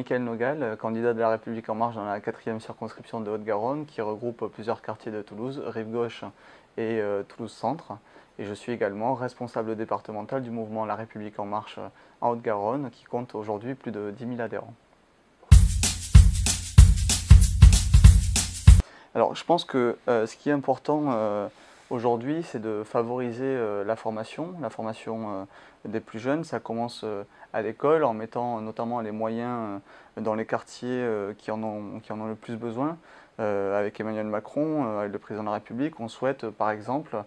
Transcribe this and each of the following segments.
Mickaël Nogal, candidat de La République En Marche dans la 4e circonscription de Haute-Garonne, qui regroupe plusieurs quartiers de Toulouse, Rive-Gauche et Toulouse-Centre. Et je suis également responsable départemental du mouvement La République En Marche en Haute-Garonne, qui compte aujourd'hui plus de 10 000 adhérents. Alors je pense que ce qui est important aujourd'hui, c'est de favoriser la formation des plus jeunes. Ça commence à l'école en mettant notamment les moyens dans les quartiers qui en ont le plus besoin. Avec Emmanuel Macron, avec le président de la République, on souhaite par exemple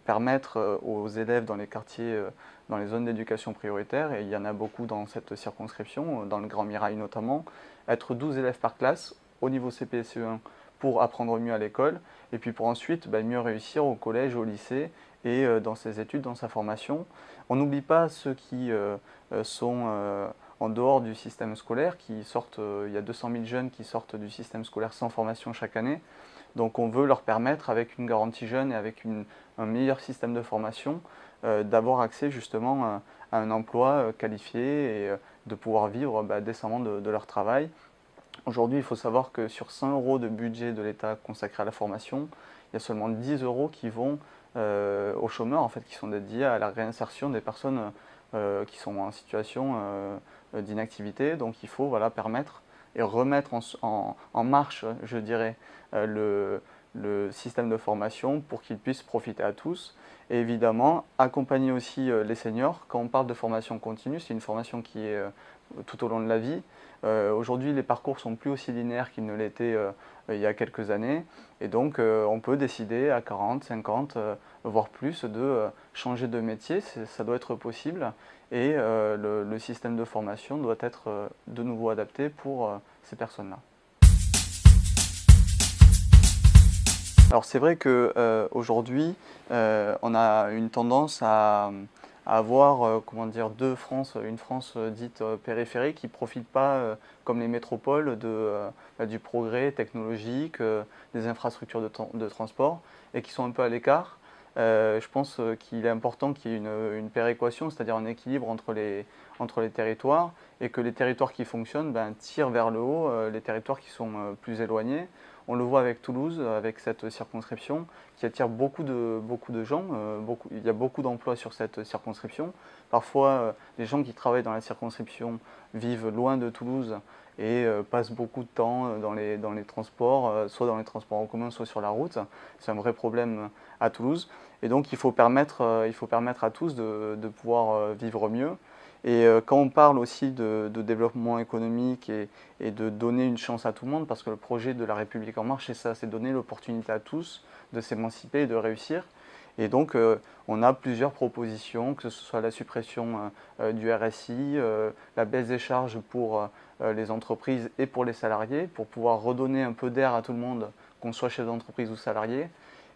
permettre aux élèves dans les quartiers, dans les zones d'éducation prioritaire, et il y en a beaucoup dans cette circonscription, dans le Grand Mirail notamment, être 12 élèves par classe au niveau CP-CE1 pour apprendre mieux à l'école, et puis pour ensuite mieux réussir au collège, au lycée et dans ses études, dans sa formation. On n'oublie pas ceux qui sont en dehors du système scolaire, qui sortent, il y a 200 000 jeunes qui sortent du système scolaire sans formation chaque année. Donc on veut leur permettre, avec une garantie jeune et avec un meilleur système de formation, d'avoir accès justement à un emploi qualifié et de pouvoir vivre décemment de leur travail. Aujourd'hui, il faut savoir que sur 100 € de budget de l'État consacré à la formation, il y a seulement 10 € qui vont aux chômeurs, en fait, qui sont dédiés à la réinsertion des personnes qui sont en situation d'inactivité. Donc il faut permettre et remettre en marche, je dirais, le système de formation pour qu'il puisse profiter à tous. Et évidemment, accompagner aussi les seniors. Quand on parle de formation continue, c'est une formation qui est tout au long de la vie. Aujourd'hui, les parcours sont plus aussi linéaires qu'ils ne l'étaient il y a quelques années. Et donc, on peut décider à 40, 50, voire plus, de changer de métier. Ça doit être possible. Et le système de formation doit être de nouveau adapté pour ces personnes-là. Alors c'est vrai qu'aujourd'hui, on a une tendance à avoir comment dire, deux France, une France dite périphérique qui ne profite pas, comme les métropoles, du progrès technologique, des infrastructures de transport, et qui sont un peu à l'écart. Je pense qu'il est important qu'il y ait une péréquation, c'est-à-dire un équilibre entre les territoires, et que les territoires qui fonctionnent tirent vers le haut les territoires qui sont plus éloignés. On le voit avec Toulouse, avec cette circonscription qui attire beaucoup de gens. Il y a beaucoup d'emplois sur cette circonscription. Parfois, les gens qui travaillent dans la circonscription vivent loin de Toulouse et passent beaucoup de temps dans les transports, soit dans les transports en commun, soit sur la route. C'est un vrai problème à Toulouse. Et donc, il faut permettre à tous de pouvoir vivre mieux. Et quand on parle aussi de développement économique et de donner une chance à tout le monde, parce que le projet de La République En Marche, c'est ça, c'est donner l'opportunité à tous de s'émanciper et de réussir. Et donc, on a plusieurs propositions, que ce soit la suppression du RSI, la baisse des charges pour les entreprises et pour les salariés, pour pouvoir redonner un peu d'air à tout le monde, qu'on soit chef d'entreprise ou salarié,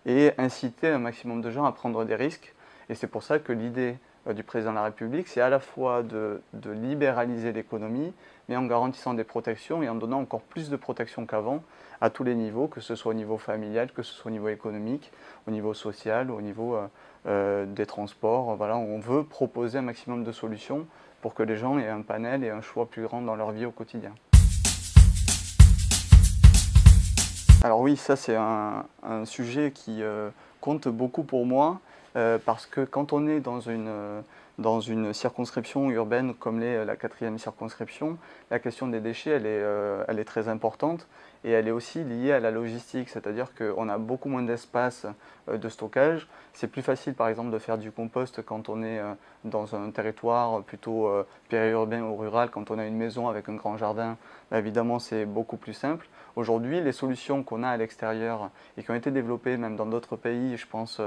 et inciter un maximum de gens à prendre des risques. Et c'est pour ça que l'idée du président de la République, c'est à la fois de libéraliser l'économie, mais en garantissant des protections et en donnant encore plus de protections qu'avant à tous les niveaux, que ce soit au niveau familial, que ce soit au niveau économique, au niveau social, au niveau des transports. Voilà, on veut proposer un maximum de solutions pour que les gens aient un panel et un choix plus grand dans leur vie au quotidien. Alors oui, ça c'est un sujet qui compte beaucoup pour moi, parce que quand on est dans une circonscription urbaine comme l'est la 4e circonscription, la question des déchets elle est très importante et elle est aussi liée à la logistique, c'est-à-dire qu'on a beaucoup moins d'espace de stockage. C'est plus facile par exemple de faire du compost quand on est dans un territoire plutôt périurbain ou rural, quand on a une maison avec un grand jardin, évidemment c'est beaucoup plus simple. Aujourd'hui, les solutions qu'on a à l'extérieur et qui ont été développées même dans d'autres pays, je pense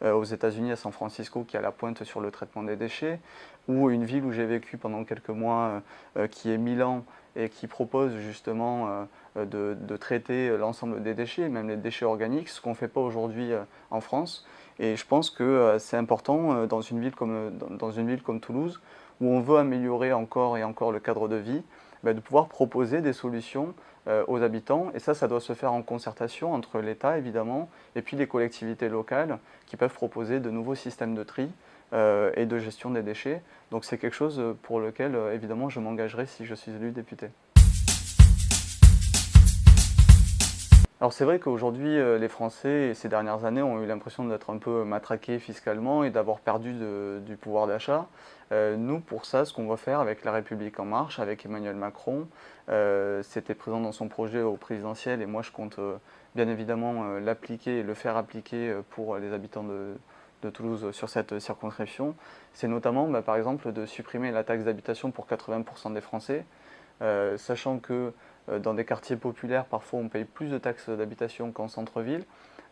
aux États-Unis, à San Francisco, qui est à la pointe sur le traitement des déchets, ou une ville où j'ai vécu pendant quelques mois, qui est Milan, et qui propose justement de traiter l'ensemble des déchets, même les déchets organiques, ce qu'on ne fait pas aujourd'hui en France. Et je pense que c'est important dans une ville comme Toulouse, où on veut améliorer encore et encore le cadre de vie, de pouvoir proposer des solutions aux habitants. Et ça doit se faire en concertation entre l'État, évidemment, et puis les collectivités locales qui peuvent proposer de nouveaux systèmes de tri et de gestion des déchets. Donc c'est quelque chose pour lequel, évidemment, je m'engagerai si je suis élu député. Alors c'est vrai qu'aujourd'hui, les Français, ces dernières années, ont eu l'impression d'être un peu matraqués fiscalement et d'avoir perdu du pouvoir d'achat. Nous, pour ça, ce qu'on va faire avec La République En Marche, avec Emmanuel Macron, c'était présent dans son projet au présidentiel et moi je compte bien évidemment l'appliquer et le faire appliquer pour les habitants de Toulouse sur cette circonscription. C'est notamment, par exemple, de supprimer la taxe d'habitation pour 80% des Français. Sachant que dans des quartiers populaires, parfois on paye plus de taxes d'habitation qu'en centre-ville.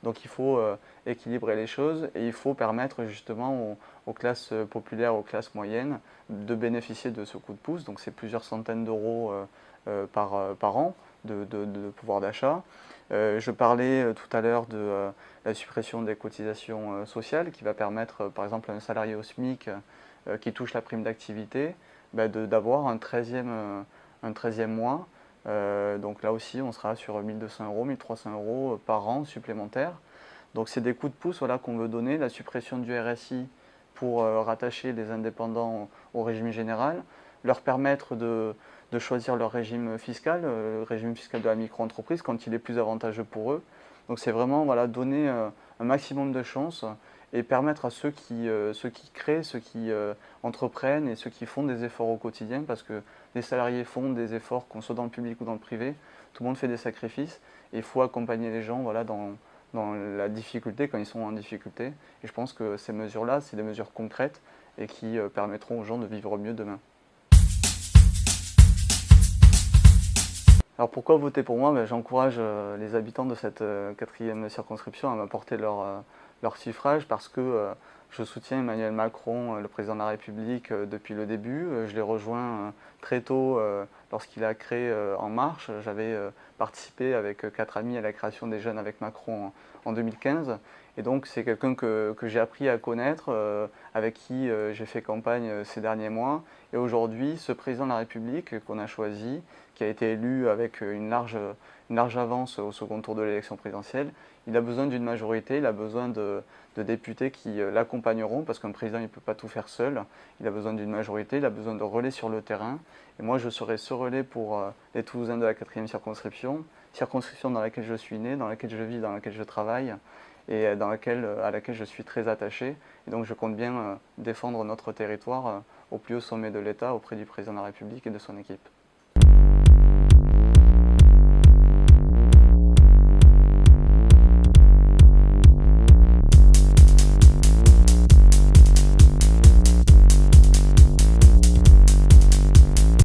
Donc il faut équilibrer les choses et il faut permettre justement aux classes populaires, aux classes moyennes de bénéficier de ce coup de pouce. Donc c'est plusieurs centaines d'euros par an de pouvoir d'achat. Je parlais tout à l'heure de la suppression des cotisations sociales qui va permettre par exemple à un salarié au SMIC qui touche la prime d'activité d'avoir un 13e mois. Donc là aussi, on sera sur 1200 euros, 1300 euros par an supplémentaires. Donc c'est des coups de pouce voilà, qu'on veut donner. La suppression du RSI pour rattacher les indépendants au régime général, leur permettre de choisir leur régime fiscal, le régime fiscal de la micro-entreprise quand il est plus avantageux pour eux. Donc c'est vraiment voilà, donner un maximum de chances et permettre à ceux qui créent, ceux qui entreprennent et ceux qui font des efforts au quotidien, parce que les salariés font des efforts, qu'on soit dans le public ou dans le privé, tout le monde fait des sacrifices, et il faut accompagner les gens voilà, dans la difficulté, quand ils sont en difficulté. Et je pense que ces mesures-là, c'est des mesures concrètes et qui permettront aux gens de vivre mieux demain. Alors pourquoi voter pour moi? J'encourage les habitants de cette quatrième circonscription à m'apporter leur suffrage parce que je soutiens Emmanuel Macron, le président de la République, depuis le début. Je l'ai rejoint très tôt lorsqu'il a créé En Marche. J'avais participé avec 4 amis à la création des Jeunes avec Macron en 2015. Et donc c'est quelqu'un que j'ai appris à connaître, avec qui j'ai fait campagne ces derniers mois. Et aujourd'hui, ce président de la République qu'on a choisi, qui a été élu avec une large avance au second tour de l'élection présidentielle, il a besoin d'une majorité, il a besoin de députés qui l'accompagneront, parce qu'un président ne peut pas tout faire seul. Il a besoin d'une majorité, il a besoin de relais sur le terrain. Et moi, je serai ce relais pour les Toulousains de la quatrième circonscription, circonscription dans laquelle je suis né, dans laquelle je vis, dans laquelle je travaille, et à laquelle je suis très attaché. Et donc je compte bien défendre notre territoire au plus haut sommet de l'État auprès du président de la République et de son équipe.